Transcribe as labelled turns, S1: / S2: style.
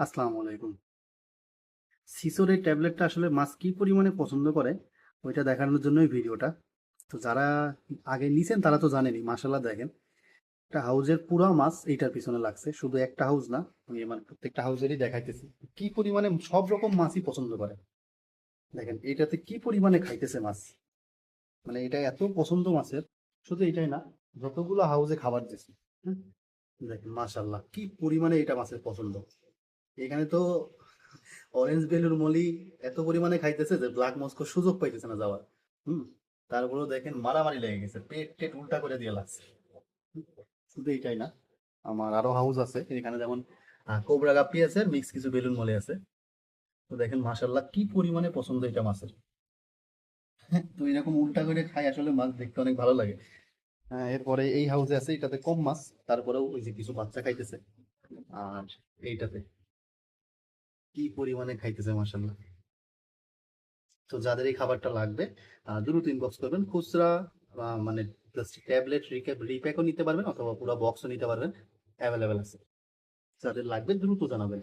S1: আসসালামু আলাইকুম। সিসোর এই ট্যাবলেটটা আসলে মাছ কি পরিমাণে পছন্দ করে ওইটা দেখানোর জন্যই ভিডিওটা। তো যারা আগে নিছেন তারা তো জানেনই, মাশাল্লাহ দেখেন একটা হাউজের পুরা মাছ এইটার পিছনে লাগছে, শুধু একটা হাউস না, আমি আমার প্রত্যেকটা হাউজেরই দেখাইতেছি কি পরিমাণে সব রকম মাছই পছন্দ করে। দেখেন এইটাতে কি পরিমাণে খাইতেছে মাছ, মানে এটা এত পছন্দ মাছের। শুধু এটাই না, যতগুলো হাউজে খাবার দিছে, হুম, দেখেন মাশাল্লাহ কি পরিমাণে এটা মাছের পছন্দ। এখানে তো অরেঞ্জ বেলুর মলি এত পরিমাণে খাইতেছে যে ব্ল্যাক মস্কো সুযোগ পাইতেছে না যাওয়ার। হুম, তারপরেও দেখেন মারামারি লেগে গেছে, পেট টেট উল্টা করে দিয়ে লাগছে। হুম, শুধু এইটাই না, আমার আরো হাউস আছে এখানে, যেমন কোবরা গাপ্পি আছে, মিক্স কিছু বেলুন মলি আছে। তো দেখেন মাশাল্লাহ কি পরিমাণে পছন্দ এটা মাছের। তো এরকম উল্টা করে খাই আসলে মাছ দেখতে অনেক ভালো লাগে। এরপরে এই হাউসে আছে, এটাতে কম মাছ, তারপরেও ওই যে কিছু বাচ্চা খাইতেছে। আর এইটাতে কি পরিমাণে খাইতেছে মাশাল্লাহ। তো যাদের এই খাবারটা লাগবে দ্রুত ইনবক্স করবেন। খুচরা মানে ট্যাবলেট রিপ্যাকও নিতে পারবেন অথবা পুরো বক্সও নিতে পারবেন, অ্যাভেলেবেল আছে। যাদের লাগবে দ্রুত জানাবেন।